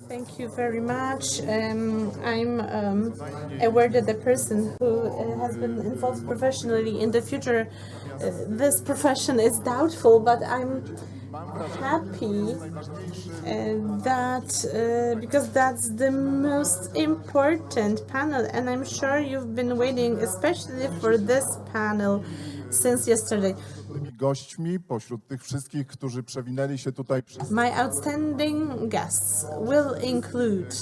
Thank you very much. I'm aware that the person who has been involved professionally in the future, this profession is doubtful, but I'm happy that because that's the most important panel, and I'm sure you've been waiting especially for this panel since yesterday. Gośćmi pośród tych wszystkich, którzy przewinęli się tutaj. My outstanding guests will include,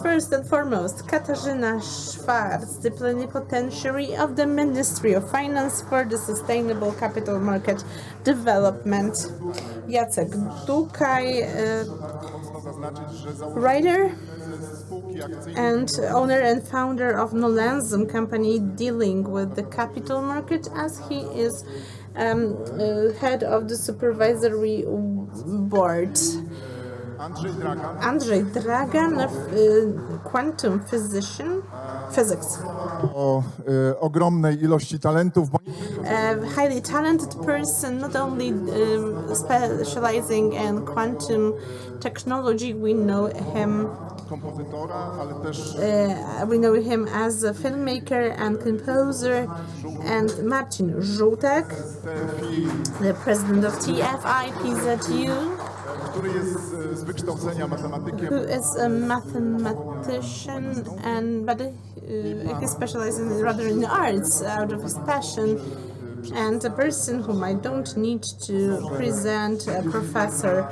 first and foremost, Katarzyna Schwarz, the plenipotentiary of the Ministry of Finance for the Sustainable Capital Market Development. Jacek Dukaj, writer and owner and founder of Nolenzum company dealing with the capital market, as he is head of the supervisory board. Andrzej Dragan, quantum physics. O ogromnej ilości talentów. Highly talented person, not only specializing in quantum technology, we know him. We know him as a filmmaker and composer, and Marcin Żółtek, the president of TFI PZU, who is a mathematician, but he specializes rather in arts out of his passion, and a person whom I don't need to present, Professor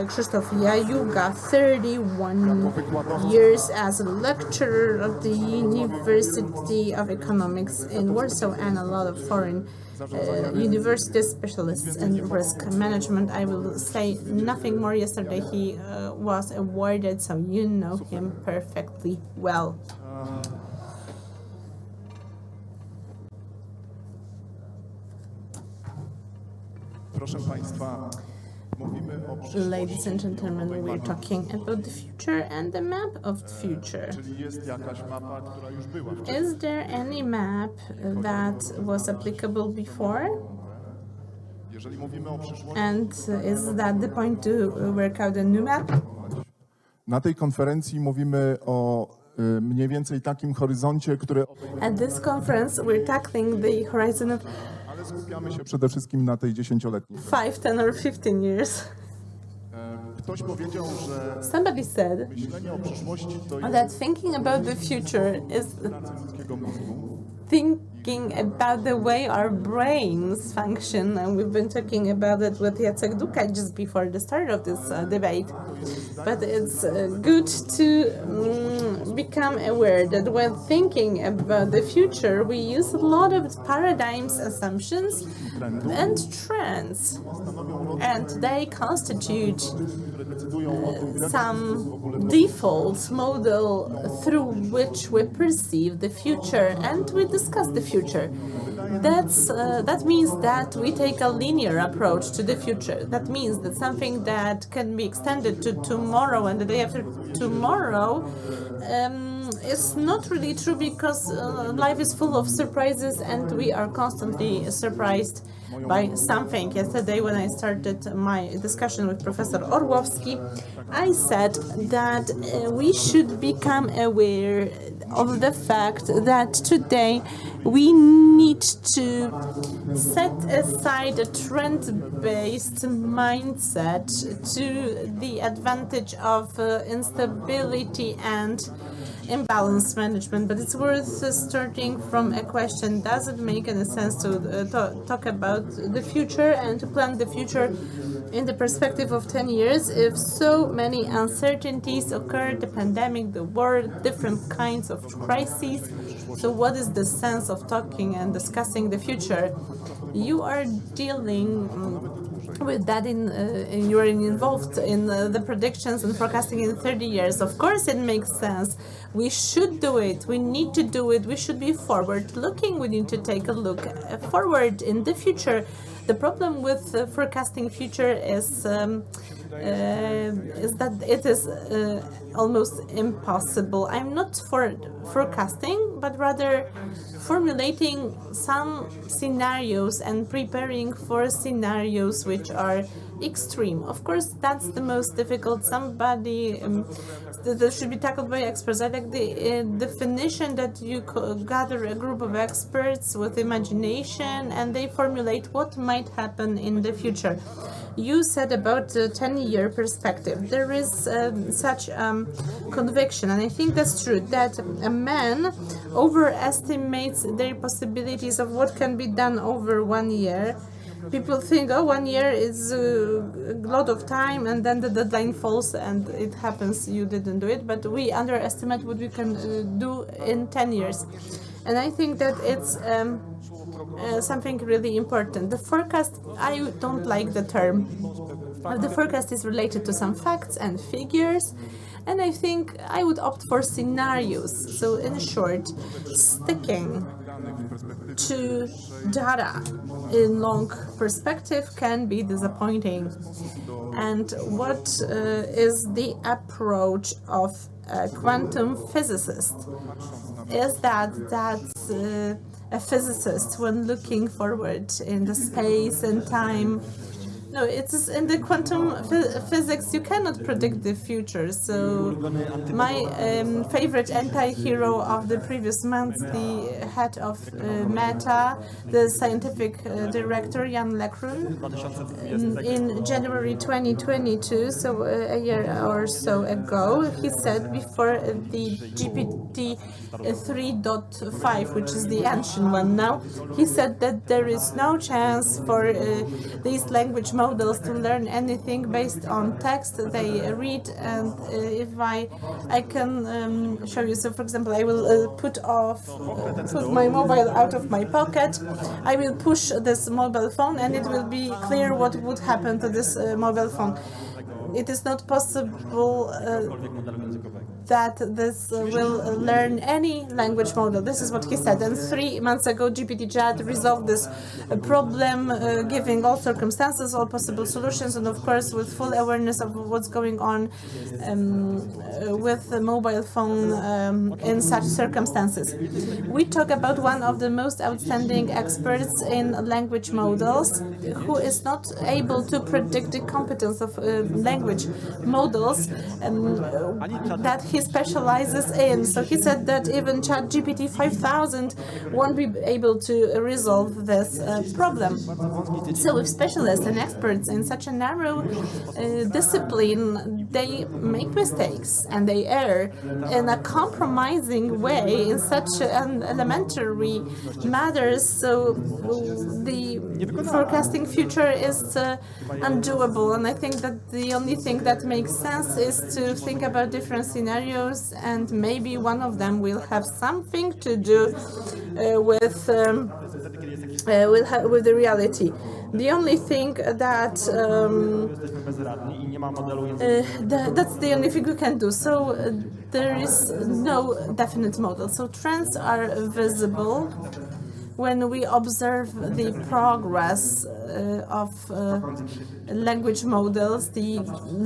Krzysztof Jajuga, 31 years as a lecturer of the University of Economics in Warsaw, and a lot of foreign university specialists in risk management. I will say nothing more. Yesterday he was awarded, so you know him perfectly well. Proszę Państwa, ladies and gentlemen, we're talking about the future and the map of the future. Is there any map that was applicable before? And is that the point to work out a new map? Na tej konferencji mówimy o mniej więcej takim horyzoncie, który... At this conference we're tackling the horizon of Ale skupiamy się przede wszystkim na tej 10-letniej. 5, 10 or 15 years. Ktoś powiedział, że Somebody said myślenie o przyszłości to jest that thinking about the future is ludzkiego mózgu. thinking about the way our brains function, and we've been talking about it with Jacek Dukaj just before the start of this debate. But it's good to become aware that when thinking about the future, we use a lot of paradigms, assumptions, and trends, and they constitute some default model through which we perceive the future and we discuss the future. That means that we take a linear approach to the future. That means that something that can be extended to tomorrow and the day after tomorrow is not really true, because life is full of surprises and we are constantly surprised by something. Yesterday, when I started my discussion with Professor Orłowski, I said that we should become aware of the fact that today we need to set aside a trend-based mindset to the advantage of instability and imbalance management. But it's worth starting from a question: does it make any sense to talk about the future and to plan the future in the perspective of 10 years if so many uncertainties occur, the pandemic, the war, different kinds of crises? So what is the sense of talking and discussing the future? You are dealing with that you are involved in the predictions and forecasting in 30 years. Of course it makes sense. We should do it. We need to do it. We should be forward looking. We need to take a look forward in the future. The problem with forecasting future is that it is almost impossible. I'm not for forecasting, but rather formulating some scenarios and preparing for scenarios which are extreme. Of course, that's the most difficult. Somebody that should be tackled by experts. I like the definition that you gather a group of experts with imagination and they formulate what might happen in the future. You said about the 10-year perspective. There is such conviction, and I think that's true, that a man overestimates their possibilities of what can be done over 1 year. People think, oh, 1 year is a lot of time, and then the deadline falls and it happens, you didn't do it. But we underestimate what we can do in 10 years. And I think that it's something really important. The forecast, I don't like the term. The forecast is related to some facts and figures, and I think I would opt for scenarios. So in short, sticking to data in long perspective can be disappointing. And what is the approach of a quantum physicist? Is that a physicist, when looking forward in the space and time? No, it's in the quantum physics, you cannot predict the future. So my favorite anti-hero of the previous month, the head of Meta, the scientific director, Jan LeCun, in January 2022, so a year or so ago, he said before the GPT 3.5, which is the ancient one now, he said that there is no chance for these language models to learn anything based on text they read. And if I can show you, so for example, I will put my mobile out of my pocket, I will push this mobile phone and it will be clear what would happen to this mobile phone. It is not possible that this will learn any language model. This is what he said. And 3 months ago, GPT chat resolved this problem, giving all circumstances, all possible solutions, and of course with full awareness of what's going on with the mobile phone in such circumstances. We talk about one of the most outstanding experts in language models, who is not able to predict the competence of language models that he specializes in. So he said that even ChatGPT 5000 won't be able to resolve this problem. So with specialists and experts in such a narrow discipline, they make mistakes and they err in a compromising way in such an elementary matters. So the forecasting future is undoable, and I think that the only thing that makes sense is to think about different scenarios, and maybe one of them will have something to do with the reality. The only thing that that's the only thing we can do. So there is no definite model. So trends are visible when we observe the progress of language models, the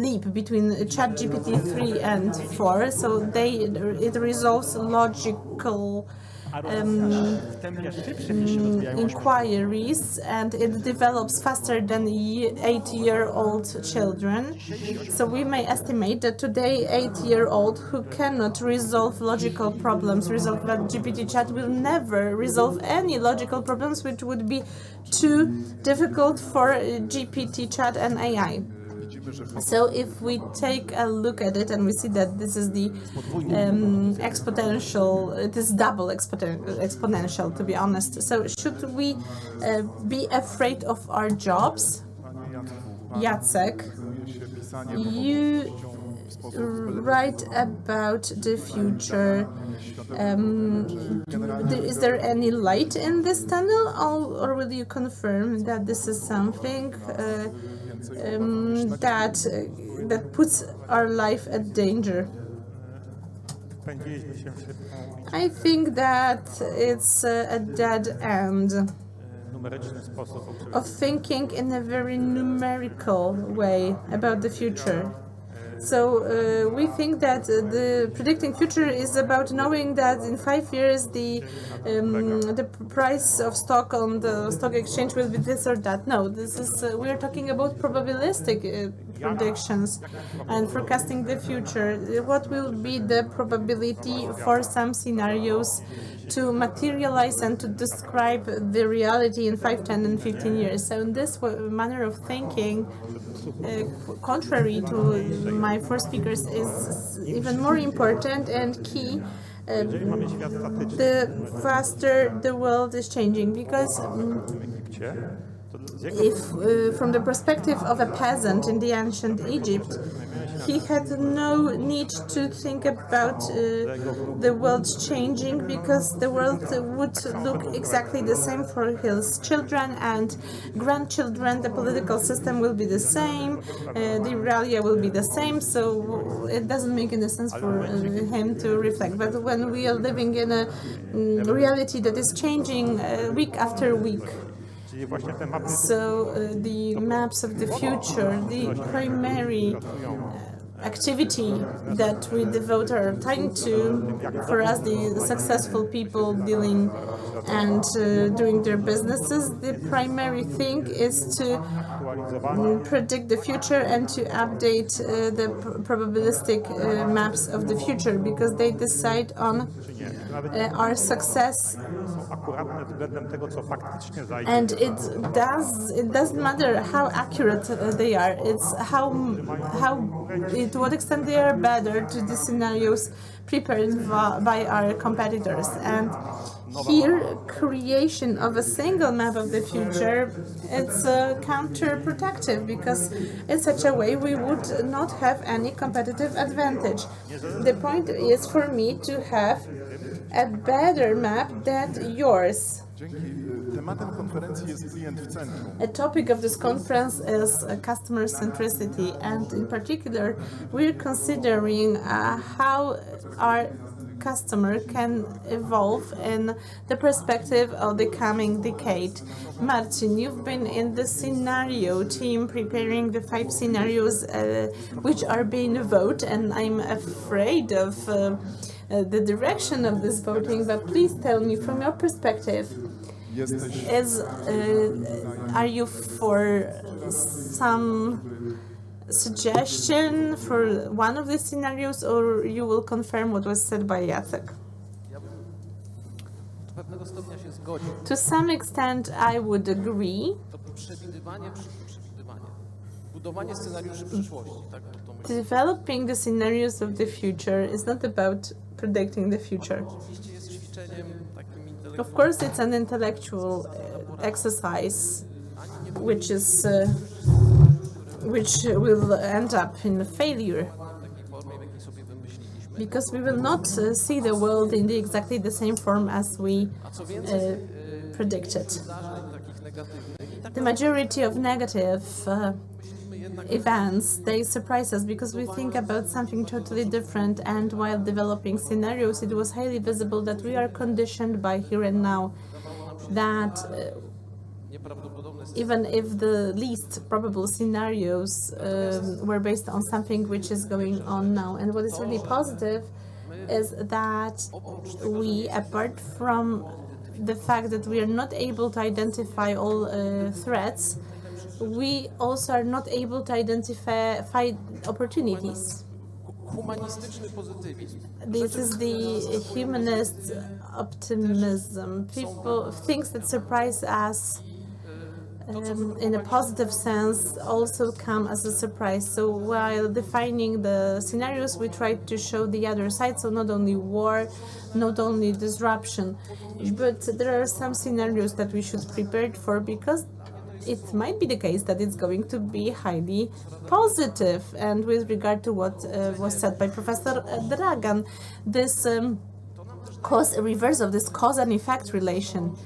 leap between ChatGPT 3 and 4. So it resolves logical inquiries, and it develops faster than 8-year-old children. So we may estimate that today 8-year-old who cannot resolve logical problems, resolve that GPT chat will never resolve any logical problems which would be too difficult for GPT chat and AI. So if we take a look at it and we see that this is the exponential, it is double exponential, to be honest. So should we be afraid of our jobs? Jacek, you write about the future. Is there any light in this tunnel, or will you confirm that this is something that puts our life at danger? I think that it's a dead end of thinking in a very numerical way about the future. So we think that the predicting future is about knowing that in 5 years the price of stock on the stock exchange will be this or that. No, this is we are talking about probabilistic predictions and forecasting the future. What will be the probability for some scenarios to materialize and to describe the reality in 5, 10, and 15 years. So in this manner of thinking, contrary to my four speakers, is even more important and key. The faster the world is changing, because if from the perspective of a peasant in the ancient Egypt, he had no need to think about the world changing, because the world would look exactly the same for his children and grandchildren. The political system will be the same, the realia will be the same, so it doesn't make any sense for him to reflect. But when we are living in a reality that is changing week after week, so the maps of the future, the primary activity that we devote our time to, for us, the successful people dealing and doing their businesses, the primary thing is to predict the future and to update the probabilistic maps of the future, because they decide on our success. And it doesn't matter how accurate they are. It's to what extent they are better to the scenarios prepared by our competitors. And here, creation of a single map of the future, it's counterproductive, because in such a way we would not have any competitive advantage. The point is for me to have a better map than yours. A topic of this conference is customer centricity, and in particular, we're considering how our customer can evolve in the perspective of the coming decade. Marcin, you've been in the scenario team preparing the 5 scenarios which are being voted, and I'm afraid of the direction of this voting, but please tell me from your perspective, are you for some suggestion for one of the scenarios, or you will confirm what was said by Jacek? To some extent, I would agree. Developing the scenarios of the future is not about predicting the future. Of course, it's an intellectual exercise, which will end up in failure, because we will not see the world in exactly the same form as we predicted. The majority of negative events, they surprise us because we think about something totally different, and while developing scenarios, it was highly visible that we are conditioned by here and now, that even if the least probable scenarios were based on something which is going on now. And what is really positive is that we, apart from the fact that we are not able to identify all threats, we also are not able to identify opportunities. This is the humanist optimism. Things that surprise us in a positive sense also come as a surprise. So while defining the scenarios, we try to show the other side. So not only war, not only disruption, but there are some scenarios that we should prepare for, because it might be the case that it's going to be highly positive. And with regard to what was said by Professor Dragan, this reverse of this cause and effect relation,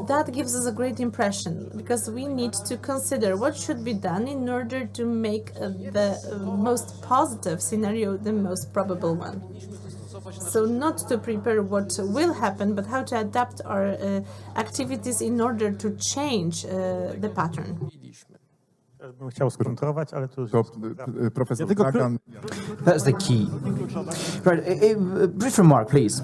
that gives us a great impression, because we need to consider what should be done in order to make the most positive scenario the most probable one. So not to prepare what will happen, but how to adapt our activities in order to change the pattern. bym chciał skontrować, ale to już... To profesor Dragan. That's the key. Right, a brief remark, please.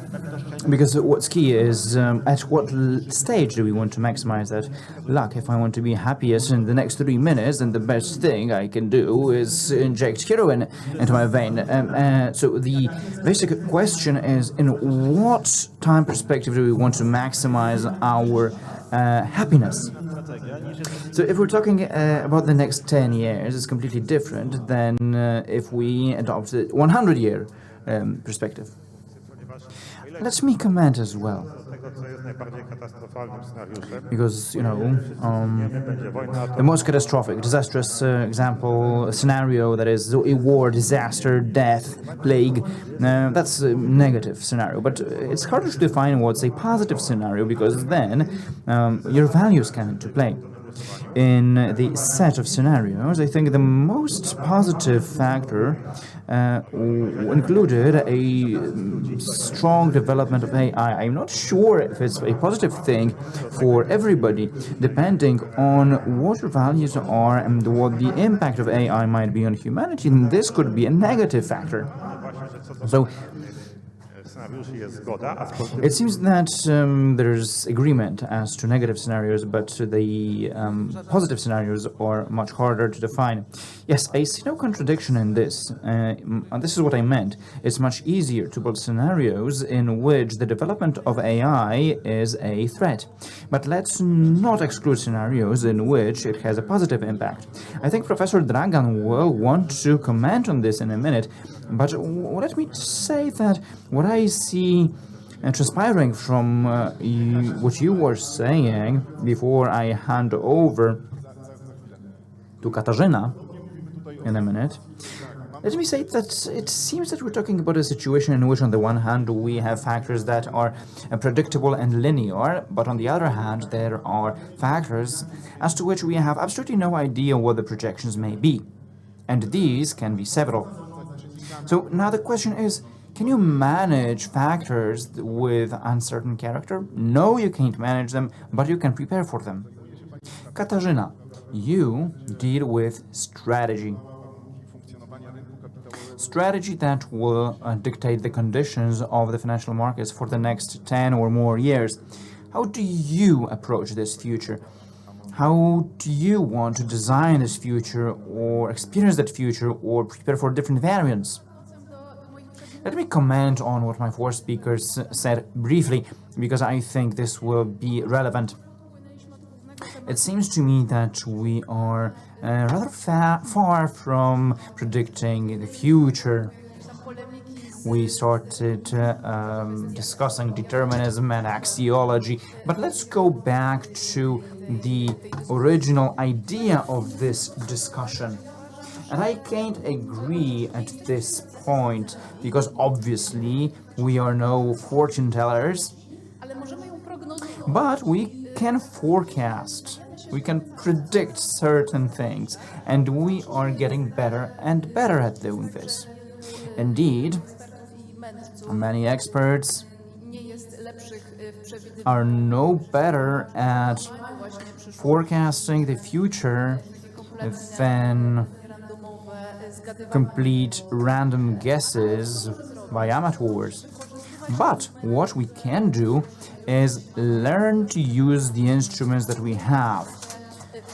Because what's key is at what stage do we want to maximize that luck? If I want to be happiest in the next 3 minutes, then the best thing I can do is inject heroin into my vein. So the basic question is, in what time perspective do we want to maximize our happiness? So if we're talking about the next 10 years, it's completely different than if we adopt the 100-year perspective. Let me comment as well. Because, you know, the most catastrophic, disastrous scenario, that is a war, disaster, death, plague, that's a negative scenario. But it's harder to define what's a positive scenario, because then your values come into play. In the set of scenarios, I think the most positive factor included a strong development of AI. I'm not sure if it's a positive thing for everybody, depending on what your values are and what the impact of AI might be on humanity. And this could be a negative factor. So it seems that there's agreement as to negative scenarios, but the positive scenarios are much harder to define. Yes, I see no contradiction in this. And this is what I meant. It's much easier to build scenarios in which the development of AI is a threat. But let's not exclude scenarios in which it has a positive impact. I think Professor Dragan will want to comment on this in a minute, but let me say that what I see transpiring from what you were saying before I hand over to Katarzyna in a minute, let me say that it seems that we're talking about a situation in which on the one hand we have factors that are predictable and linear, but on the other hand there are factors as to which we have absolutely no idea what the projections may be. And these can be several. So now the question is, can you manage factors with uncertain character? No, you can't manage them, but you can prepare for them. Katarzyna, you deal with strategy. Strategy that will dictate the conditions of the financial markets for the next 10 or more years. How do you approach this future? How do you want to design this future or experience that future or prepare for different variants? Let me comment on what my four speakers said briefly, because I think this will be relevant. It seems to me that we are rather far from predicting the future. We started discussing determinism and axiology, but let's go back to the original idea of this discussion. And I can't agree at this point, because obviously we are no fortune tellers, but we can forecast, we can predict certain things, and we are getting better and better at doing this. Indeed, many experts are no better at forecasting the future than complete random guesses by amateurs. But what we can do is learn to use the instruments that we have.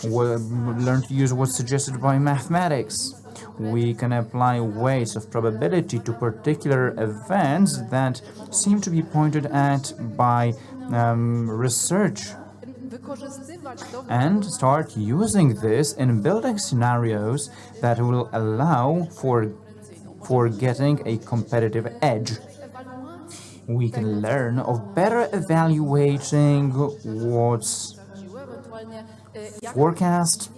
Learn to use what's suggested by mathematics. We can apply weights of probability to particular events that seem to be pointed at by research, and start using this in building scenarios that will allow for getting a competitive edge. We can learn of better evaluating what's forecast.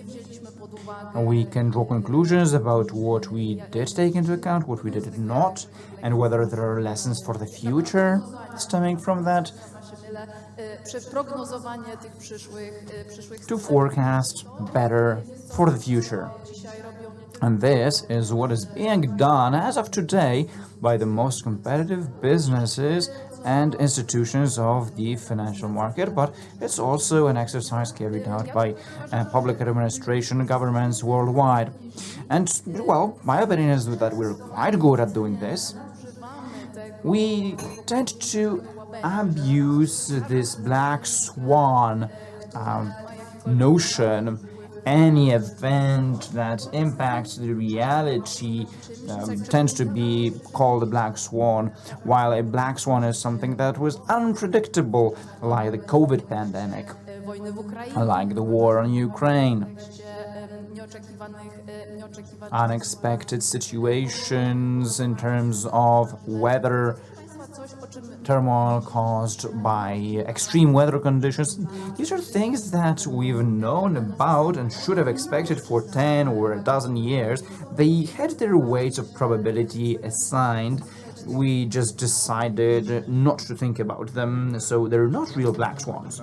We can draw conclusions about what we did take into account, what we did not, and whether there are lessons for the future stemming from that, to forecast better for the future. And this is what is being done as of today by the most competitive businesses and institutions of the financial market, but it's also an exercise carried out by public administration governments worldwide. And, well, my opinion is that we're quite good at doing this. We tend to abuse this black swan notion. Any event that impacts the reality tends to be called a black swan, while a black swan is something that was unpredictable, like the COVID pandemic, like the war on Ukraine. Unexpected situations in terms of weather turmoil caused by extreme weather conditions. These are things that we've known about and should have expected for 10 or a dozen years. They had their weights of probability assigned. We just decided not to think about them, so they're not real black swans.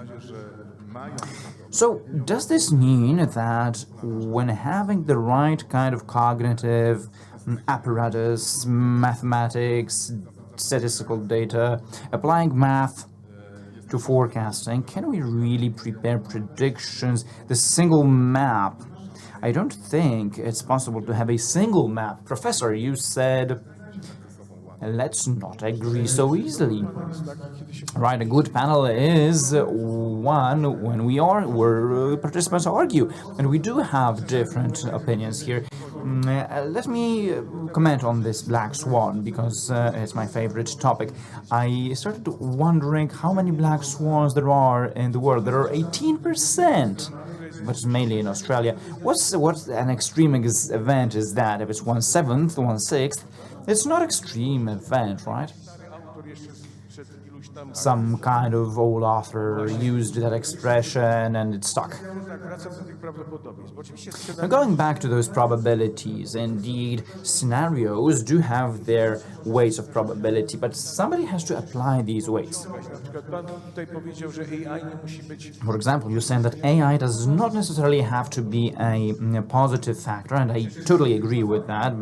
So, does this mean that when having the right kind of cognitive apparatus, mathematics, statistical data, applying math to forecasting, can we really prepare predictions, the single map? I don't think it's possible to have a single map. Professor, you said, let's not agree so easily. Right, a good panel is one where participants argue, and we do have different opinions here. Let me comment on this black swan, because it's my favorite topic. I started wondering how many black swans there are in the world. There are 18%, but it's mainly in Australia. What an extreme event is that? If it's 1/7, 1/6, it's not extreme event, right? Some kind of old author used that expression and it stuck. Now, going back to those probabilities, indeed, scenarios do have their weights of probability, but somebody has to apply these weights. For example, you said that AI does not necessarily have to be a positive factor, and I totally agree with that,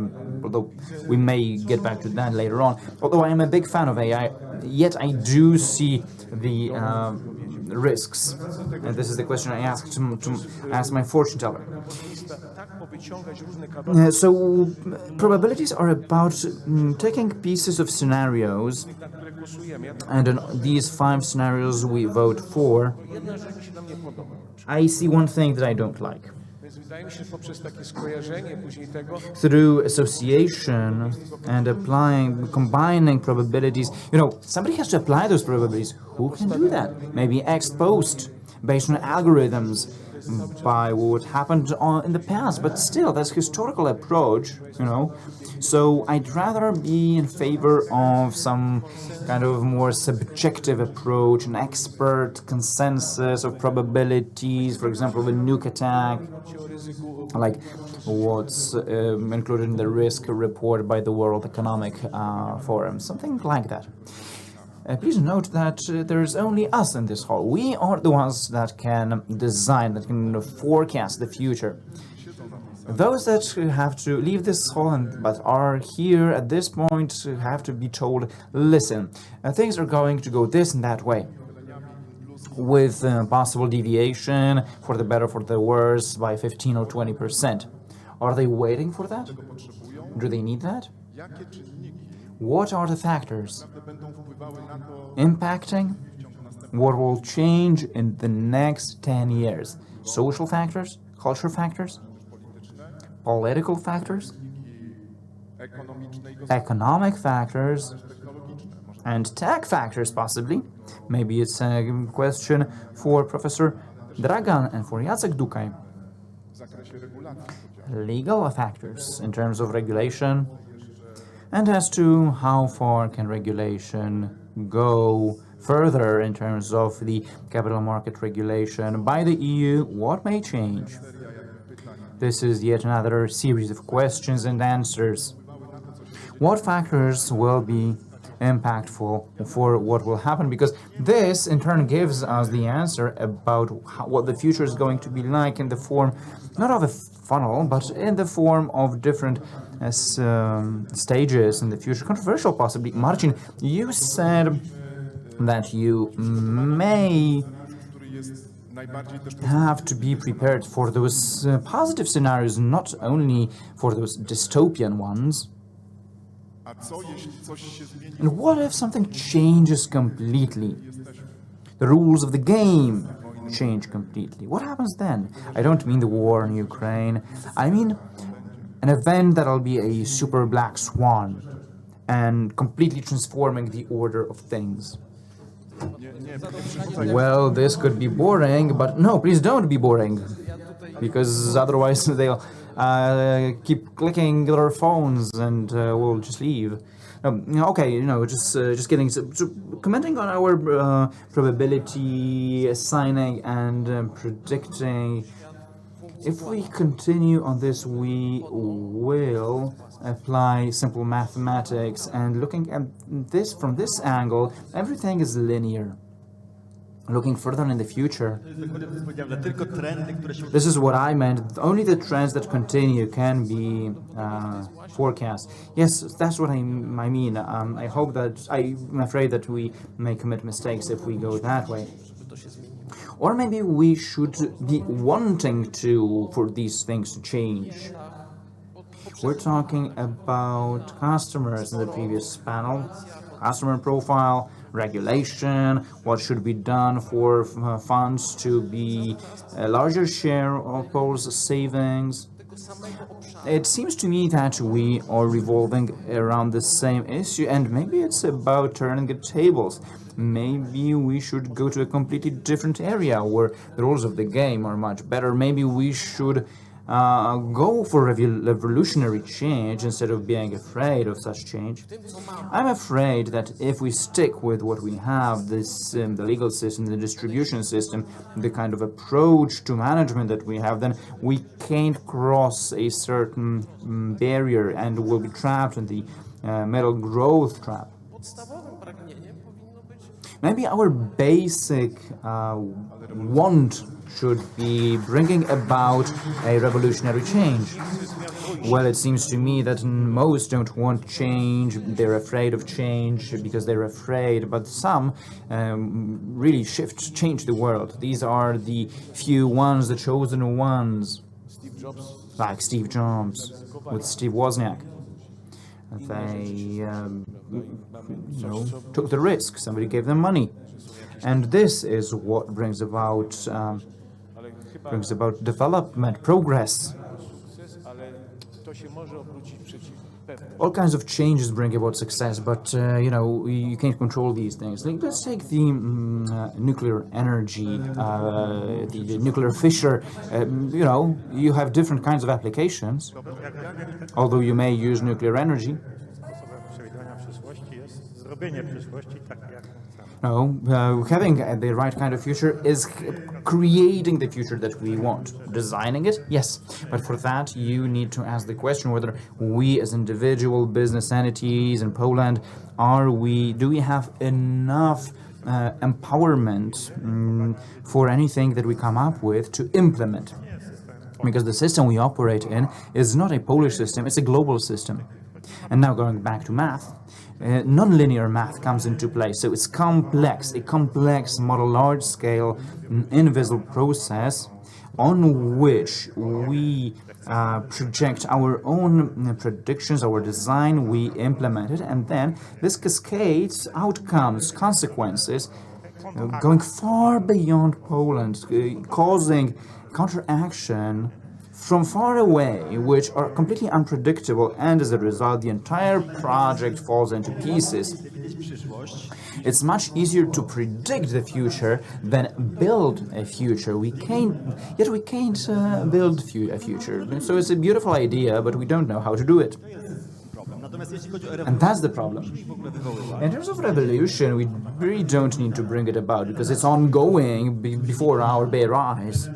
although we may get back to that later on. Although I am a big fan of AI, yet I do see the risks. And this is the question I asked to ask my fortune teller. So probabilities are about taking pieces of scenarios, and in these 5 scenarios we vote for, I see one thing that I don't like. Through association and combining probabilities, somebody has to apply those probabilities. Who can do that? Maybe ex post, based on algorithms, by what happened in the past, but still, that's historical approach, So I'd rather be in favor of some kind of more subjective approach, an expert consensus of probabilities, for example, the nuke attack, like what's included in the risk report by the World Economic Forum, something like that. Please note that there's only us in this hall. We are the ones that can design, that can forecast the future. Those that have to leave this hall but are here at this point have to be told, listen, things are going to go this and that way, with possible deviation for the better, for the worse, by 15 or 20%. Are they waiting for that? Do they need that? What are the factors impacting what will change in the next 10 years? Social factors, cultural factors, political factors, economic factors, and tech factors, possibly. Maybe it's a question for Professor Dragan and for Jacek Dukaj. Legal factors in terms of regulation, and as to how far can regulation go further in terms of the capital market regulation by the EU, what may change? This is yet another series of questions and answers. What factors will be impactful for what will happen? Because this, in turn, gives us the answer about what the future is going to be like in the form, not of a funnel, but in the form of different stages in the future. Controversial, possibly. Marcin, you said that you may have to be prepared for those positive scenarios, not only for those dystopian ones. And what if something changes completely? The rules of the game change completely. What happens then? I don't mean the war in Ukraine. I mean an event that'll be a super black swan and completely transforming the order of things. Well, this could be boring, but no, please don't be boring, because otherwise they'll keep clicking their phones and we'll just leave. Okay, just kidding. So commenting on our probability assigning and predicting, if we continue on this, we will apply simple mathematics, and looking at this from this angle, everything is linear. Looking further in the future, this is what I meant. Only the trends that continue can be forecast. Yes, that's what I mean. I hope that I'm afraid that we may commit mistakes if we go that way. Or maybe we should be wanting for these things to change. We're talking about customers in the previous panel, customer profile, regulation, what should be done for funds to be a larger share of Poles' savings. It seems to me that we are revolving around the same issue, and maybe it's about turning the tables. Maybe we should go to a completely different area where the rules of the game are much better. Maybe we should go for revolutionary change instead of being afraid of such change. I'm afraid that if we stick with what we have, this the legal system, the distribution system, the kind of approach to management that we have, then we can't cross a certain barrier and we'll be trapped in the middle growth trap. Maybe our basic want should be bringing about a revolutionary change. Well, it seems to me that most don't want change, they're afraid of change because they're afraid, but some really change the world. These are the few ones, the chosen ones, like Steve Jobs with Steve Wozniak. They took the risk, somebody gave them money. And this is what brings about development, progress. All kinds of changes bring about success, but you can't control these things. Let's take the nuclear energy, the nuclear fissure. You have different kinds of applications, although you may use nuclear energy. No, having the right kind of future is creating the future that we want. Designing it, yes, but for that you need to ask the question whether we as individual business entities in Poland, do we have enough empowerment for anything that we come up with to implement? Because the system we operate in is not a Polish system, it's a global system. And now going back to math, non-linear math comes into play. So it's complex, a complex model, large-scale, invisible process on which we project our own predictions, our design, we implement it, and then this cascades outcomes, consequences, going far beyond Poland, causing counteraction from far away, which are completely unpredictable, and as a result, the entire project falls into pieces. It's much easier to predict the future than build a future. We can't build a future. So it's a beautiful idea, but we don't know how to do it. And that's the problem. In terms of revolution, we really don't need to bring it about because it's ongoing before our bare eyes.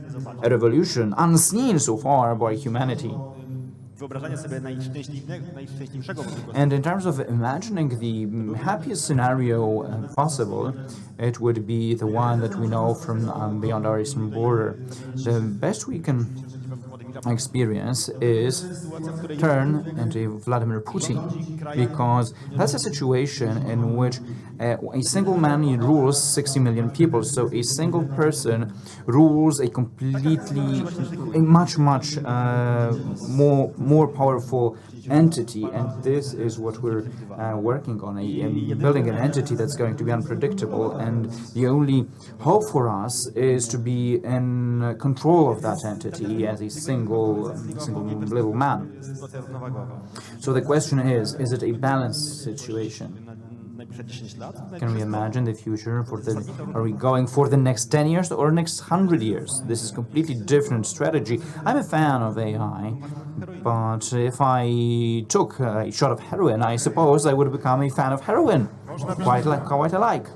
A revolution unseen so far by humanity. And in terms of imagining the happiest scenario possible, it would be the one that we know from beyond our eastern border. The best we can experience is turn into Vladimir Putin, because that's a situation in which a single man rules 60 million people. So a single person rules a much more powerful entity, and this is what we're working on, building an entity that's going to be unpredictable, and the only hope for us is to be in control of that entity as a single little man. So the question is it a balanced situation? Can we imagine the future are we going for the next 10 years or next 100 years? This is a completely different strategy. I'm a fan of AI, but if I took a shot of heroin, I suppose I would become a fan of heroin. Quite alike.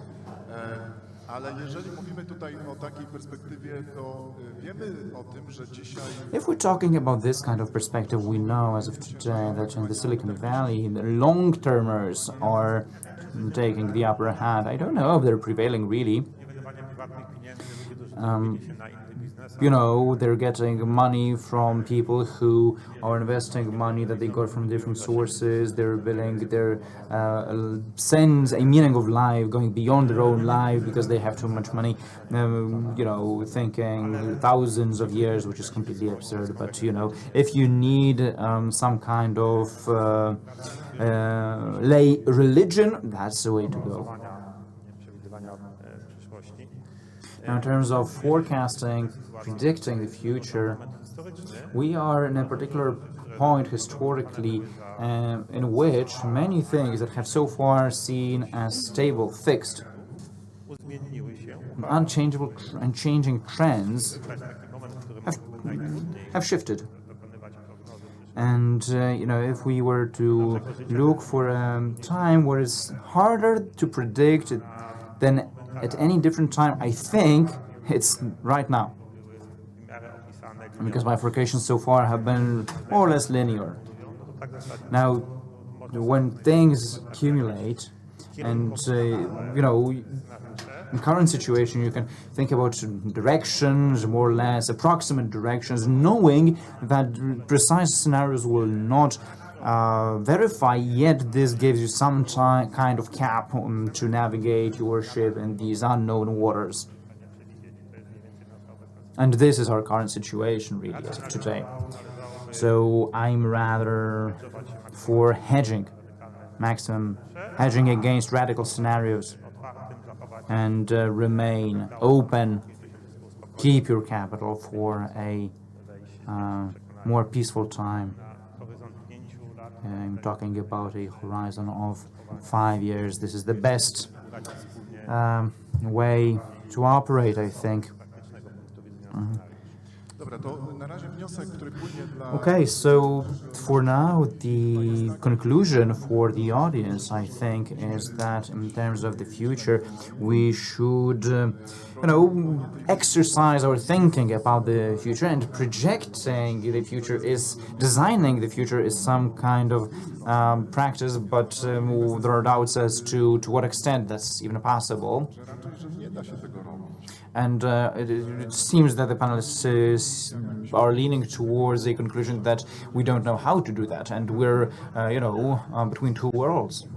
Ale jeżeli mówimy tutaj o takiej perspektywie, to wiemy o tym, że dzisiaj... If we're talking about this kind of perspective, we know as of today that in the Silicon Valley, the long-termers are taking the upper hand. I don't know if they're prevailing really. You know, they're getting money from people who are investing money that they got from different sources. They're building their sense, a meaning of life, going beyond their own life because they have too much money. You know, thinking thousands of years, which is completely absurd. But you know, if you need some kind of lay religion, that's the way to go. Now, in terms of forecasting, predicting the future, we are in a particular point historically in which many things that have so far seen as stable, fixed, unchangeable and changing trends have shifted. And, you know, if we were to look for a time where it's harder to predict than at any different time, I think it's right now. Because bifurcations so far have been more or less linear. Now, when things accumulate, and, you know, in current situation, you can think about directions, more or less approximate directions, knowing that precise scenarios will not verify, yet this gives you some kind of cap to navigate your ship in these unknown waters. And this is our current situation, really, as of today. So I'm rather for hedging, maximum hedging against radical scenarios, and remain open, keep your capital for a more peaceful time. I'm talking about a horizon of 5 years. This is the best way to operate, I think. Okay, so for now, the conclusion for the audience, I think, is that in terms of the future, we should, you know, exercise our thinking about the future, and projecting the future is, designing the future is some kind of practice, but there are doubts as to what extent that's even possible. And it seems that the panelists are leaning towards a conclusion that we don't know how to do that, and we're, you know, between two worlds.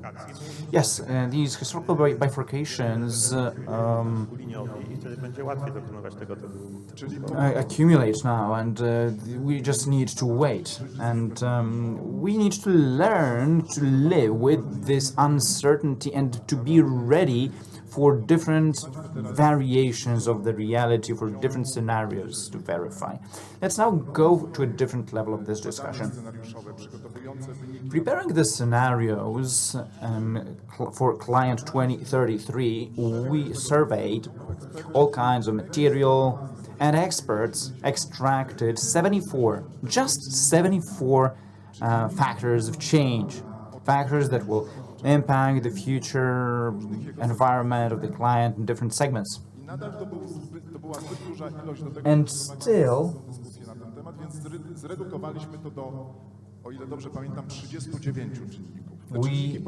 Yes, these historical bifurcations accumulate now, and we just need to wait. And we need to learn to live with this uncertainty and to be ready for different variations of the reality, for different scenarios to verify. Let's now go to a different level of this discussion. Preparing the scenarios for Client 2033, we surveyed all kinds of material, and experts extracted 74, just 74 factors of change, factors that will impact the future environment of the client in different segments. And still, we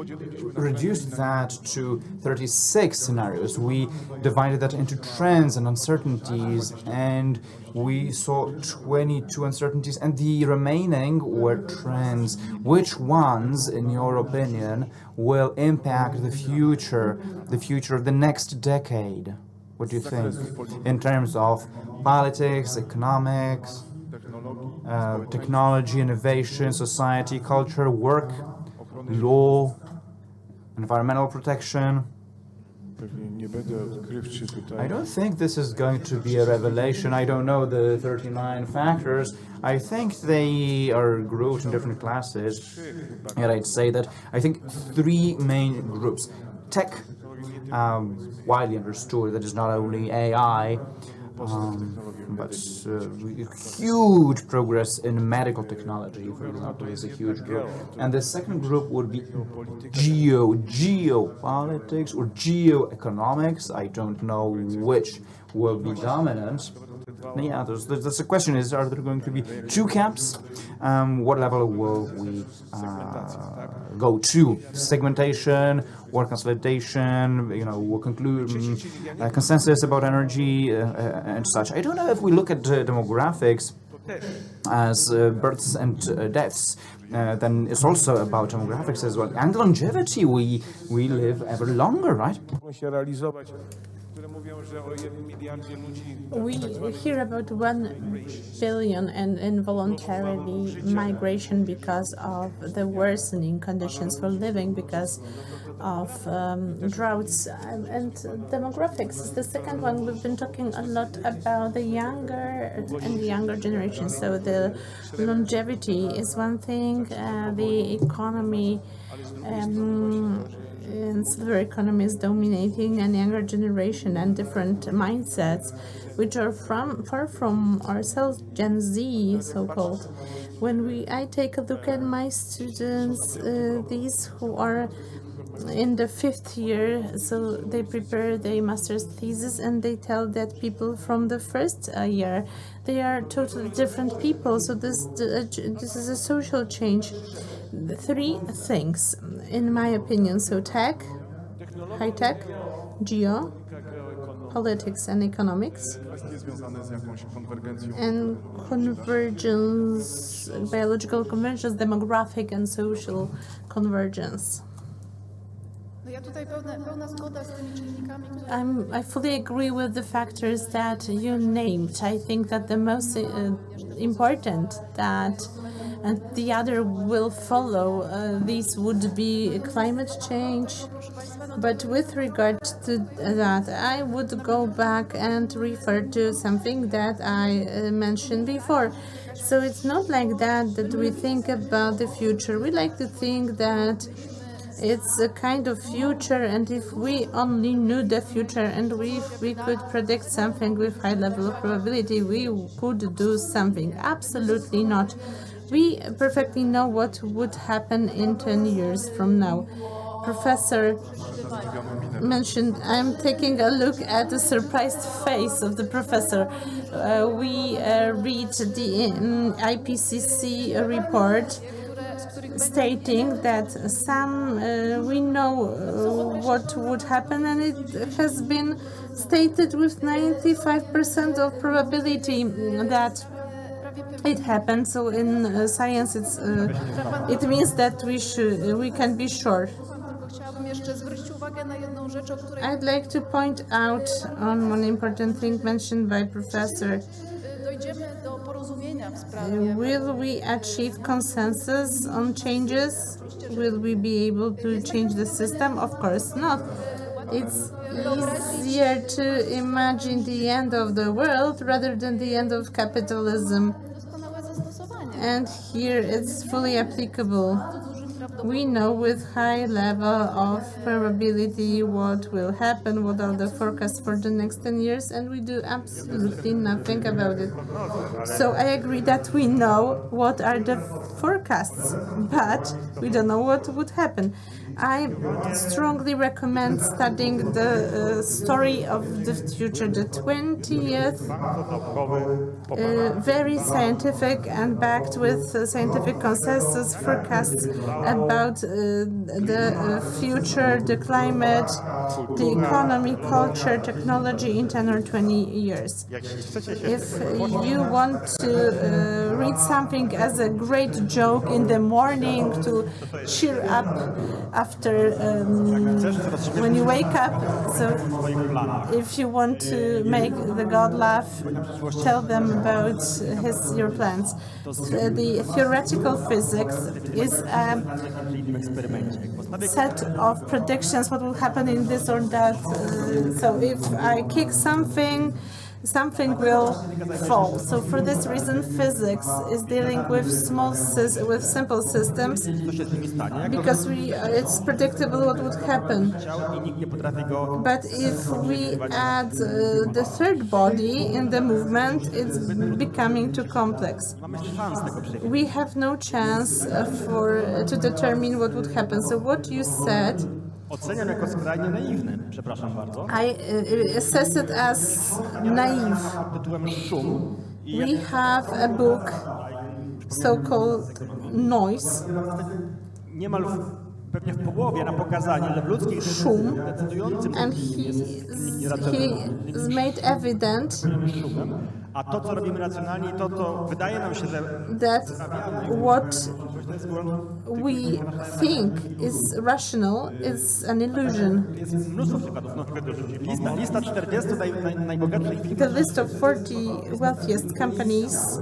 reduced that to 36 scenarios. We divided that into trends and uncertainties, and we saw 22 uncertainties, and the remaining were trends. Which ones, in your opinion, will impact the future of the next decade? What do you think? In terms of politics, economics, technology, innovation, society, culture, work, law, environmental protection. I don't think this is going to be a revelation. I don't know the 39 factors. I think they are grouped in different classes. And I'd say that I think three main groups. Tech, widely understood, that is not only AI, but huge progress in medical technology, for example, is a huge group. And the second group would be geopolitics or geoeconomics. I don't know which will be dominant. Yeah, that's the question is, are there going to be two camps? What level will we go to? Segmentation, or consolidation, we'll conclude consensus about energy and such. I don't know if we look at demographics as births and deaths, then it's also about demographics as well. And longevity, we live ever longer, right? We hear about 1 billion and involuntarily migration because of the worsening conditions for living, because of droughts and demographics is the second one. We've been talking a lot about the younger generation. So the longevity is one thing, the economy, and silver economy is dominating, and younger generation and different mindsets, which are far from ourselves, Gen Z, so-called. When I take a look at my students, these who are in the 5th year, so they prepare their master's thesis, and they tell that people from the first year, they are totally different people. So this is a social change. Three things, in my opinion. So tech, high tech, geo, politics and economics, and convergence, biological convergence, demographic and social convergence. I fully agree with the factors that you named. I think that the most important that and the other will follow. These would be climate change. But with regard to that, I would go back and refer to something that I mentioned before. So it's not like that we think about the future. We like to think that it's a kind of future, and if we only knew the future and we could predict something with high level of probability, we could do something. Absolutely not. We perfectly know what would happen in 10 years from now. Professor mentioned, I'm taking a look at the surprised face of the professor. We read the IPCC report stating that we know what would happen, and it has been stated with 95% of probability that it happened. So in science, it means that we can be sure. I'd like to point out on one important thing mentioned by Professor. Will we achieve consensus on changes? Will we be able to change the system? Of course not. It's easier to imagine the end of the world rather than the end of capitalism. And here it's fully applicable. We know with high level of probability what will happen, what are the forecasts for the next 10 years, and we do absolutely nothing about it. So I agree that we know what are the forecasts, but we don't know what would happen. I strongly recommend studying the story of the future, the 20th, very scientific and backed with scientific consensus forecasts about about the future, the climate, the economy, culture, technology in 10 or 20 years. If you want to read something as a great joke in the morning to cheer up after when you wake up, so if you want to make the God laugh, tell them about your plans. The theoretical physics is a set of predictions what will happen in this or that. So if I kick something, something will fall. So for this reason, physics is dealing with simple systems because it's predictable what would happen. But if we add the third body in the movement, it's becoming too complex. We have no chance to determine what would happen. So what you said, Oceniam jako skrajnie naiwny, przepraszam bardzo. I assess it as naive. Tytułem Szum. We have a book so-called Noise, Niemal pewnie w połowie na pokazanie, że w ludzkich Szum, decydującym and he's made evident szumem, a to, co robimy racjonalnie, to wydaje nam się, że that what we think is rational is an illusion. jest mnóstwo przykładów. No, lista 40 najbogatszych firm. The list of 40 wealthiest companies,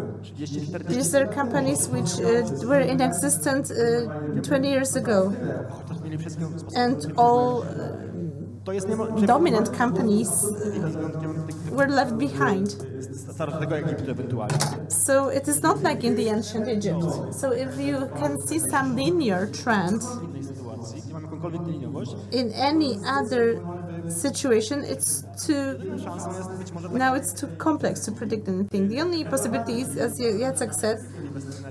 these are companies which were in existence 20 years ago, and all To jest dominant companies were left behind. starożytnego Egiptu ewentualnie. So it is not like in the ancient Egypt. So if you can see some linear trend W tej sytuacji nie mamy jakąkolwiek liniowość. in any other situation, it's now it's too complex to predict anything. The only possibility is, as Jacek said,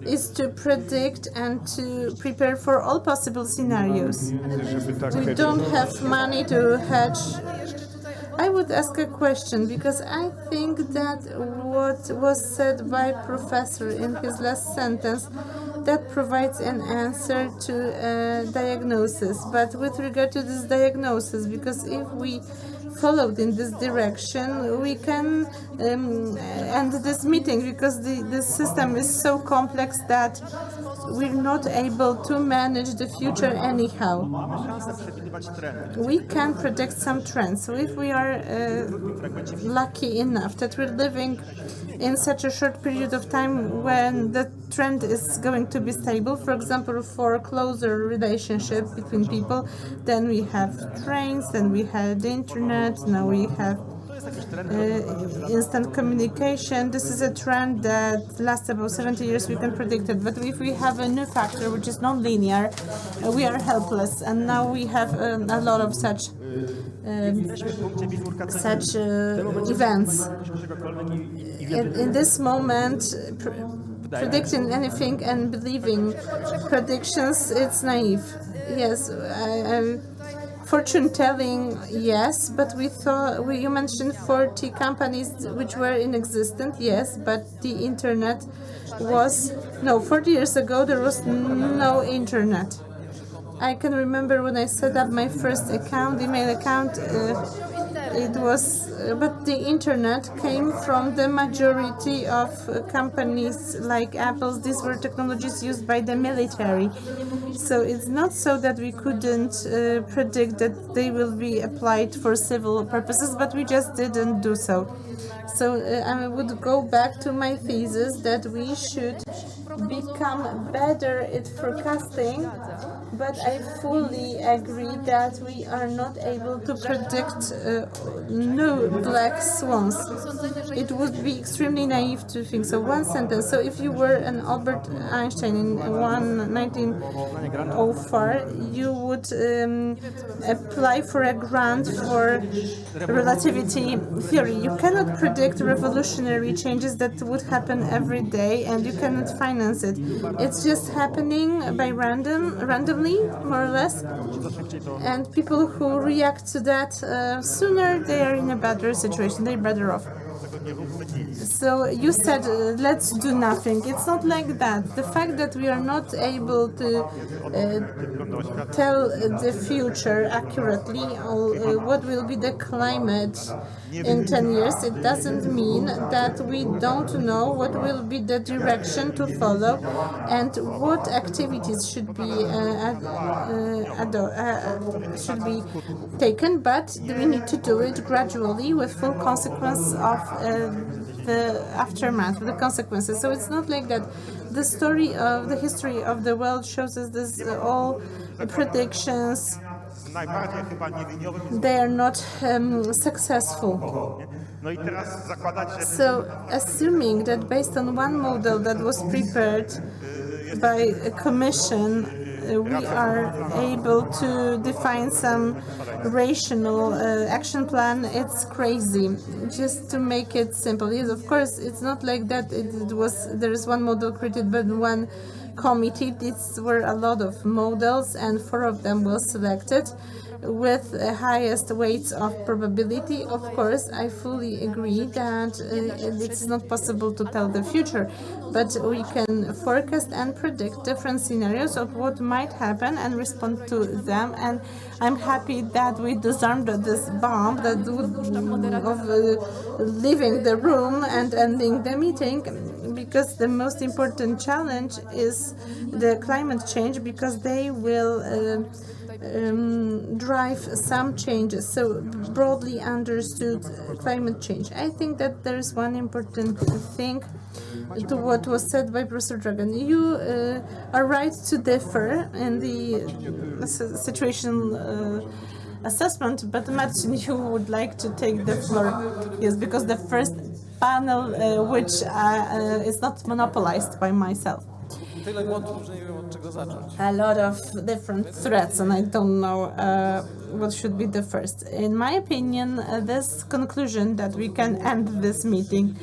is to predict and to prepare for all possible scenarios. We don't have money to hedge. I would ask a question because I think that what was said by Professor in his last sentence that provides an answer to diagnosis. But with regard to this diagnosis, because if we followed in this direction, we can end this meeting because the system is so complex that we're not able to manage the future anyhow. We can predict some trends. So if we are lucky enough that we're living in such a short period of time when the trend is going to be stable, for example, for closer relationship between people, then we have trains, then we have the internet, now we have instant communication. This is a trend that lasts about 70 years, we can predict it. But if we have a new factor which is non-linear, we are helpless. And now we have a lot of such events. In this moment, predicting anything and believing predictions, it's naive. Yes, fortune telling, yes, but you mentioned 40 companies which were in existence, yes, but the internet was, 40 years ago there was no internet. I can remember when I set up my first email account, but the internet came from the majority of companies like Apple's. These were technologies used by the military. So it's not so that we couldn't predict that they will be applied for civil purposes, but we just didn't do so. So I would go back to my thesis that we should become better at forecasting, but I fully agree that we are not able to predict new black swans. It would be extremely naive to think so. One sentence. So if you were an Albert Einstein in 1904, you would apply for a grant for relativity theory. You cannot predict revolutionary changes that would happen every day, and you cannot finance it. It's just happening by randomly, more or less. And people who react to that sooner, they are in a better situation. They're better off. So you said, let's do nothing. It's not like that. The fact that we are not able to tell the future accurately, or what will be the climate in 10 years, it doesn't mean that we don't know what will be the direction to follow and what activities should be taken, but we need to do it gradually with full consequence of the aftermath, the consequences. So it's not like that. The story of the history of the world shows us this all predictions. They are not successful. So assuming that based on one model that was prepared by a commission, we are able to define some rational action plan, it's crazy. Just to make it simple, yes, of course, it's not like that. There is one model created by one committee. These were a lot of models, and 4 of them were selected with the highest weights of probability. Of course, I fully agree that it's not possible to tell the future, but we can forecast and predict different scenarios of what might happen and respond to them. And I'm happy that we disarmed this bomb that of leaving the room and ending the meeting, because the most important challenge is the climate change, because they will drive some changes. So broadly understood climate change. I think that there is one important thing to what was said by Professor Dragan. You are right to differ in the situational assessment, but Marcin, you would like to take the floor. Yes, because the first panel, which is not monopolized by myself. A lot of different threats, and I don't know what should be the first. In my opinion, this conclusion that we can end this meeting,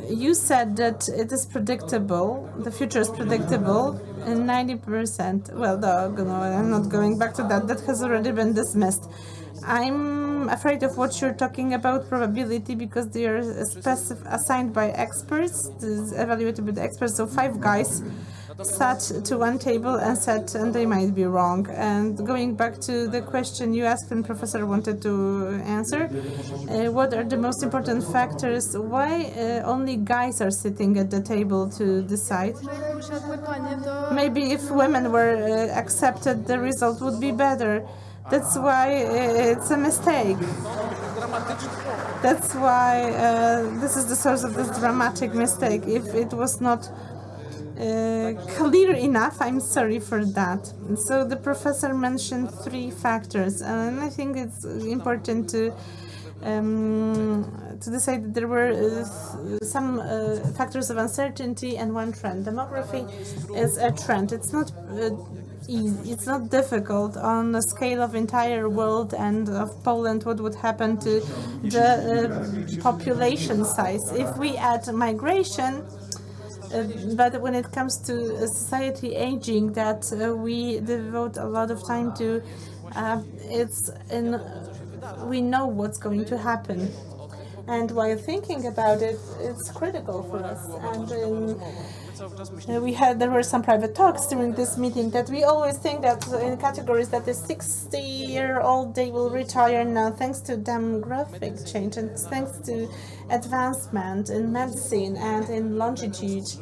you said that it is predictable, the future is predictable, and 90%. Well, no, I'm not going back to that. That has already been dismissed. I'm afraid of what you're talking about, probability, because they are assigned by experts, evaluated by the experts. So 5 guys sat to one table and said, and they might be wrong. And going back to the question you asked and Professor wanted to answer, what are the most important factors? Why only guys are sitting at the table to decide? Maybe if women were accepted, the result would be better. That's why it's a mistake. That's why this is the source of this dramatic mistake. If it was not clear enough, I'm sorry for that. So the professor mentioned 3 factors, and I think it's important to decide that there were some factors of uncertainty and one trend. Demography is a trend. It's not easy. It's not difficult on the scale of entire world and of Poland. What would happen to the population size if we add migration? But when it comes to society aging, that we devote a lot of time to, we know what's going to happen. And while thinking about it, it's critical for us. And there were some private talks during this meeting that we always think that in categories that the 60-year-old, they will retire now thanks to demographic change and thanks to advancement in medicine and in longevity.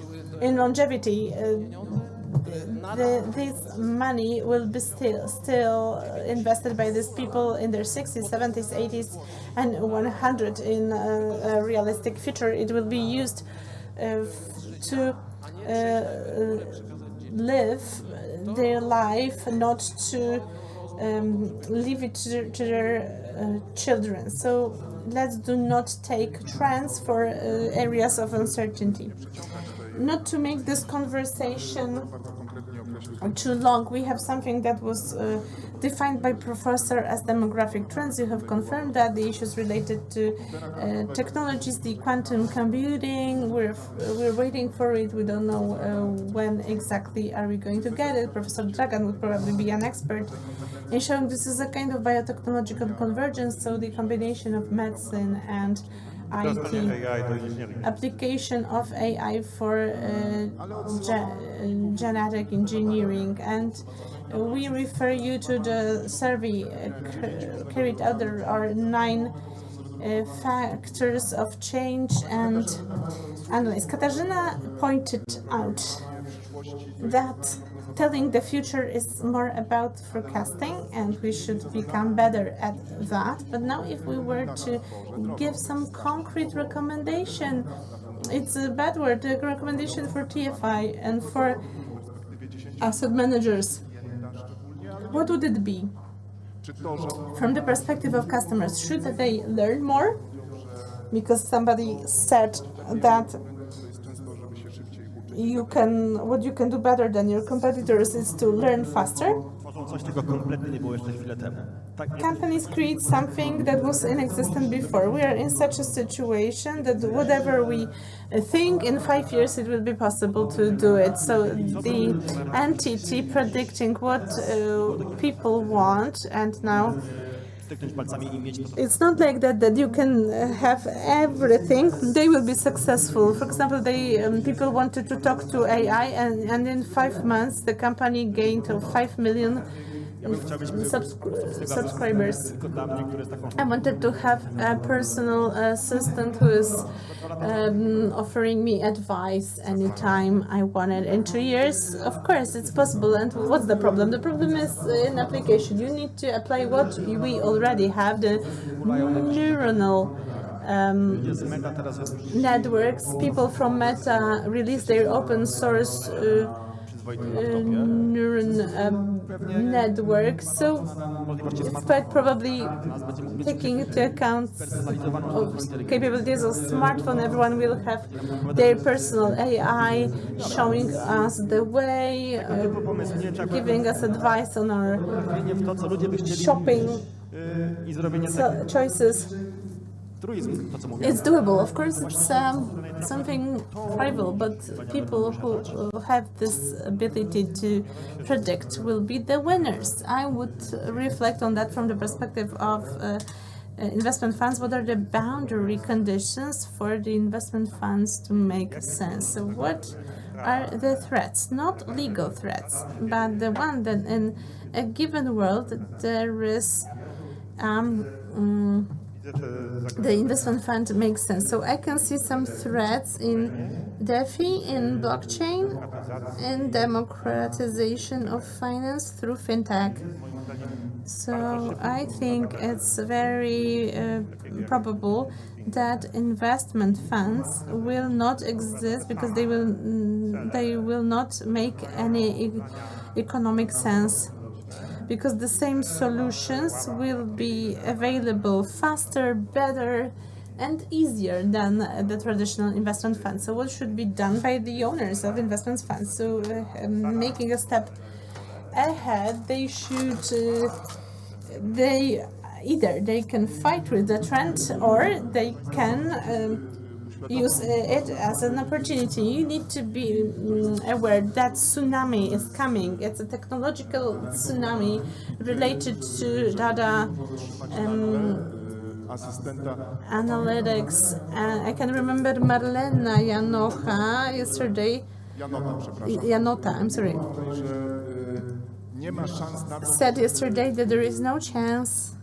This money will be still invested by these people in their 60s, 70s, 80s, and 100 in a realistic future. It will be used to live their life, not to leave it to their children. So let's do not take trends for areas of uncertainty. Not to make this conversation too long, we have something that was defined by Professor as demographic trends. You have confirmed that the issues related to technologies, the quantum computing, we're waiting for it. We don't know when exactly are we going to get it. Professor Dragan would probably be an expert in showing this is a kind of biotechnological convergence, so the combination of medicine and IT, application of AI for genetic engineering, and we refer you to the survey carried out. There are 9 factors of change and analyze. Katarzyna pointed out that telling the future is more about forecasting, and we should become better at that. But now if we were to give some concrete recommendation, it's a bad word, a recommendation for TFI and for asset managers, what would it be? From the perspective of customers, should they learn more? Because somebody said that what you can do better than your competitors is to learn faster. Coś, czego kompletnie nie było jeszcze chwilę temu. Companies create something that was inexistent before. We are in such a situation that whatever we think, in 5 years it will be possible to do it. So the entity predicting what people want, and now it's not like that you can have everything. They will be successful. For example, people wanted to talk to AI, and in 5 months the company gained 5 million subscribers. I wanted to have a personal assistant who is offering me advice anytime I want it. In 2 years, of course, it's possible. And what's the problem? The problem is in application. You need to apply what we already have, the neuronal networks. People from Meta released their open source neuron network, so it's quite probably taking into account of capabilities of smartphone. Everyone will have their personal AI showing us the way, giving us advice on our shopping choices. It's doable. Of course, it's something horrible, but people who have this ability to predict will be the winners. I would reflect on that from the perspective of investment funds. What are the boundary conditions for the investment funds to make sense? So what are the threats? Not legal threats, but the one that in a given world there is the investment fund makes sense. So I can see some threats in DeFi, in blockchain, in democratization of finance through fintech. So I think it's very probable that investment funds will not exist because they will not make any economic sense, because the same solutions will be available faster, better, and easier than the traditional investment funds. So what should be done by the owners of investment funds? So making a step ahead, they should, either they can fight with the trend, or they can use it as an opportunity. You need to be aware that tsunami is coming. It's a technological tsunami related to data analytics. I can remember Marlena Janocha yesterday. Janota, I'm sorry. Said yesterday that there is no chance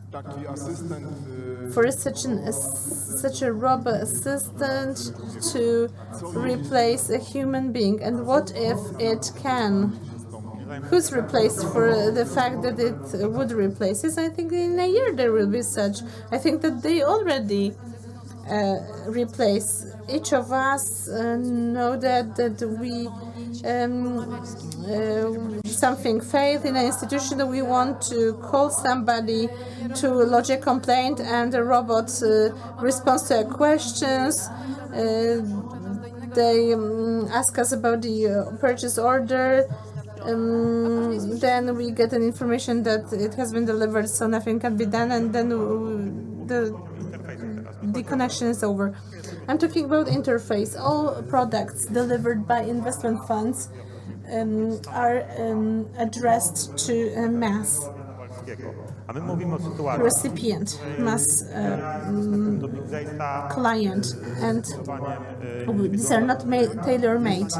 for such a robot assistant to replace a human being. And what if it can? Who's replaced for the fact that it would replace it? I think in a year there will be such. I think that they already replace. Each of us know that we something failed in an institution, that we want to call somebody to lodge a complaint, and the robot responds to our questions. They ask us about the purchase order. Then we get an information that it has been delivered, so nothing can be done, and then the connection is over. I'm talking about interface. All products delivered by investment funds are addressed to mass. A my mówimy o sytuacji, recipient must doping zajsta client, and these are not tailor-made.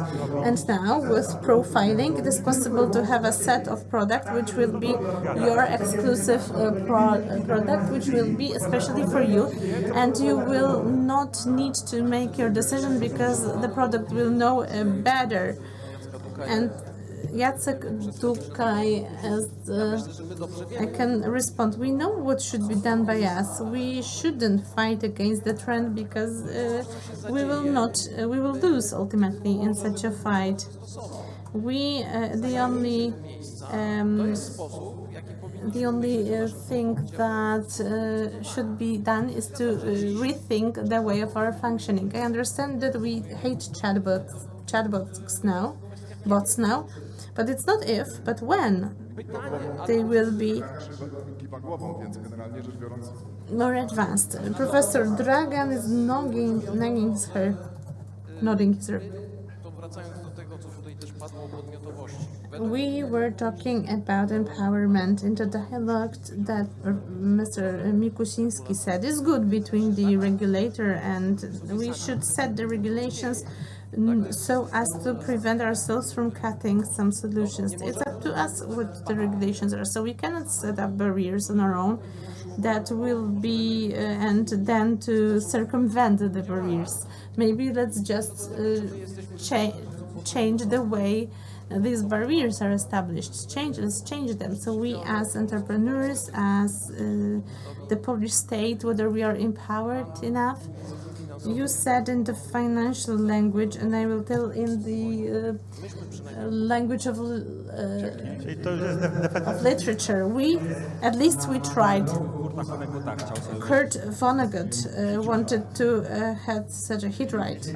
And now with profiling it is possible to have a set of product which will be your exclusive product, which will be especially for you, and you will not need to make your decision because the product will know better. And Jacek Dukaj, as I can respond, we know what should be done by us. We shouldn't fight against the trend because we will lose ultimately in such a fight. The only thing that should be done is to rethink the way of our functioning. I understand that we hate chatbots now, but it's not if, but when they will be Kiwa głową, więc generalnie rzecz biorąc more advanced. Professor Dragan is nodding his head. We were talking about empowerment in the dialogue that Mr. Mikusiński said is good between the regulator, and we should set the regulations so as to prevent ourselves from cutting some solutions. It's up to us what the regulations are, so we cannot set up barriers on our own that will be and then to circumvent the barriers. Maybe let's just change the way these barriers are established. Let's change them. So we as entrepreneurs, as the Polish state, whether we are empowered enough. You said in the financial language, and I will tell in the language of literature. At least we tried. Kurt Vonnegut wanted to have such a hit right.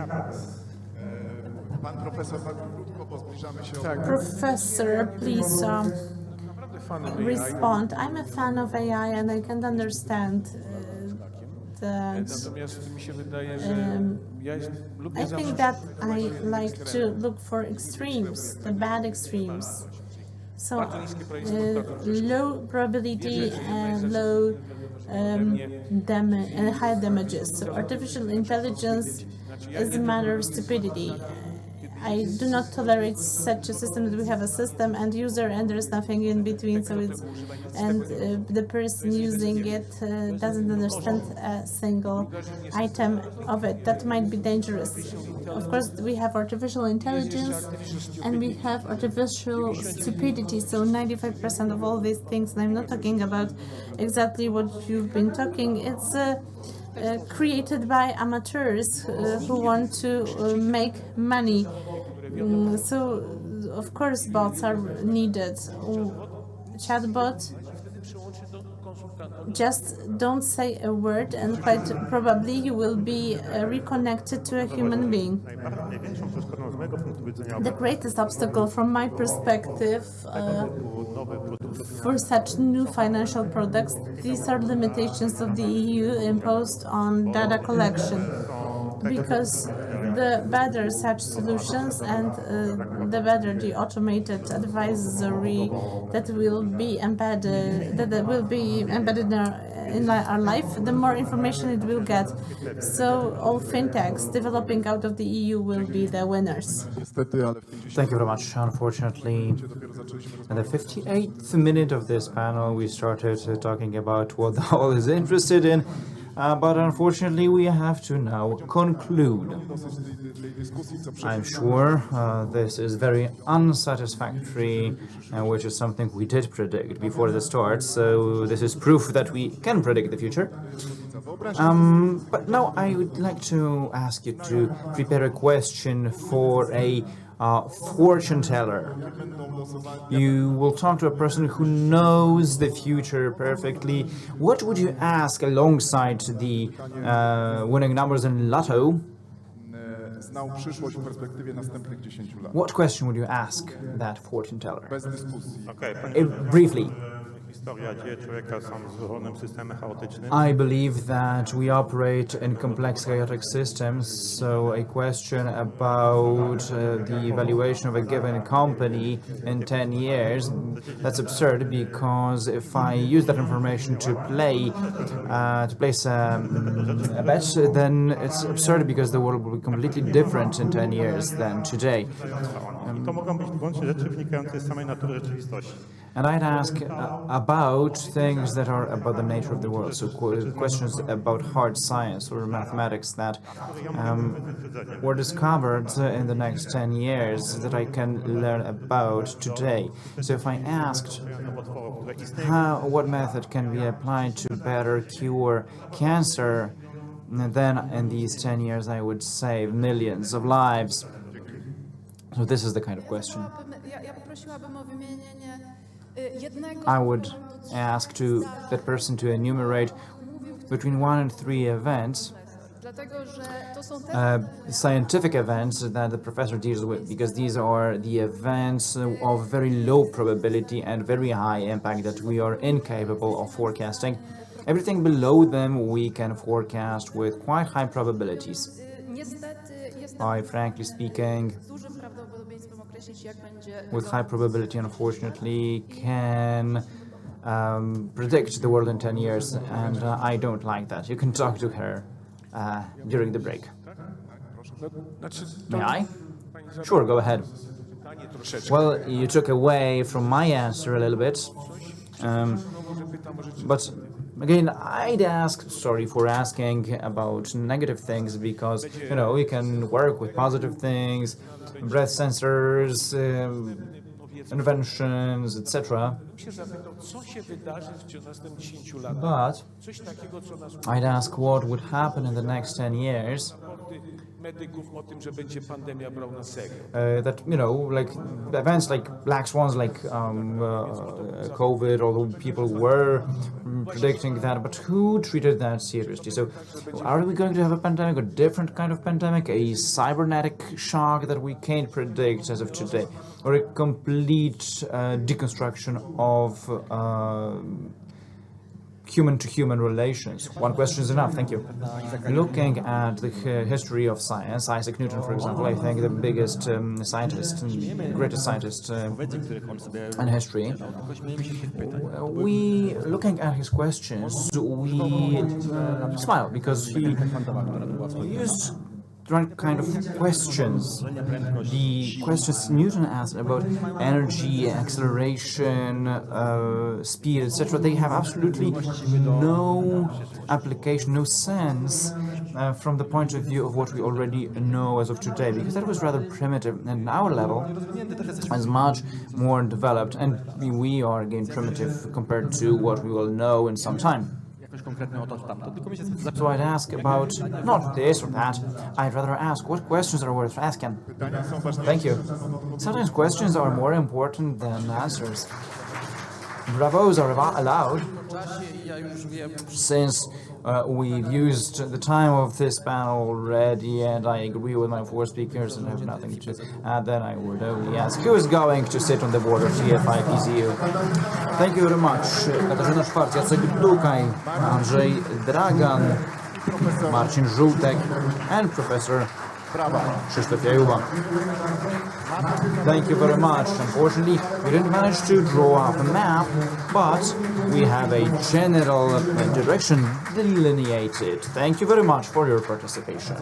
pan profesor bardzo krótko, bo zbliżamy się. Professor, please respond. I'm a fan of AI and I can understand that. I think that I like to look for extremes, the bad extremes. So low probability and low high damages. So artificial intelligence is a matter of stupidity. I do not tolerate such a system that we have a system and user and there is nothing in between. So it's the person using it doesn't understand a single item of it. That might be dangerous. Of course, we have artificial intelligence and we have artificial stupidity. So 95% of all these things, and I'm not talking about exactly what you've been talking. It's created by amateurs who want to make money. So, of course, bots are needed. Chatbot, just don't say a word and quite probably you will be reconnected to a human being. The greatest obstacle from my perspective for such new financial products, these are limitations of the EU imposed on data collection. Because the better such solutions and the better the automated advisory that will be embedded in our life, the more information it will get. So all fintechs developing out of the EU will be the winners. Thank you very much. Unfortunately, in the 58th minute of this panel, we started talking about what the hall is interested in. But unfortunately, we have to now conclude. I'm sure this is very unsatisfactory, which is something we did predict before the start, so this is proof that we can predict the future. But now I would like to ask you to prepare a question for a fortune teller. You will talk to a person who knows the future perfectly. What would you ask alongside the winning numbers in Lotto? Znał przyszłość w perspektywie następnych 10 lat. What question would you ask that fortune teller? Bez dyskusji. Briefly. Historia dzieje człowieka są złożonym systemem chaotycznym. I believe that we operate in complex chaotic systems, so a question about the evaluation of a given company in 10 years, that's absurd, because if I use that information to place a bet, then it's absurd because the world will be completely different in 10 years than today. I to mogą być wyłącznie rzeczy wynikające z samej natury rzeczywistości. And I'd ask about things that are about the nature of the world, so questions about hard science or mathematics that were discovered in the next 10 years that I can learn about today. So if I asked what method can be applied to better cure cancer, then in these 10 years I would save millions of lives. So this is the kind of question. I would ask that person to enumerate between 1 and 3 events, scientific events that the professor deals with, because these are the events of very low probability and very high impact that we are incapable of forecasting. Everything below them we can forecast with quite high probabilities. I, frankly speaking, with high probability, unfortunately, can predict the world in 10 years, and I don't like that. You can talk to her during the break. May I? Sure, go ahead. Well, you took away from my answer a little bit, but again, I'd ask, sorry for asking about negative things, because, you know, you can work with positive things, breath sensors, inventions, etc. But I'd ask what would happen in the next 10 years. That, you know, like events like black swans, like COVID, although people were predicting that, but who treated that seriously? So are we going to have a pandemic, a different kind of pandemic, a cybernetic shock that we can't predict as of today, or a complete deconstruction of human-to-human relations? One question is enough, thank you. Looking at the history of science, Isaac Newton, for example, I think the biggest scientist, greatest scientist in history, looking at his questions, we smile, because he used different kind of questions. The questions Newton asked about energy, acceleration, speed, etc., they have absolutely no application, no sense from the point of view of what we already know as of today, because that was rather primitive, and our level is much more developed, and we are again primitive compared to what we will know in some time. So I'd ask about not this or that, I'd rather ask what questions are worth asking. Thank you. Sometimes questions are more important than answers. Bravos are allowed. Since we've used the time of this panel already, and I agree with my 4 speakers and have nothing to add, then I would only ask who is going to sit on the board of TFI-PZU. Thank you very much. Katarzyna Szwarc, Jacek Dukaj, Andrzej Dragan, Marcin Żółtek, and Professor Krzysztof Jajuba. Thank you very much. Unfortunately, we didn't manage to draw up a map, but we have a general direction delineated. Thank you very much for your participation.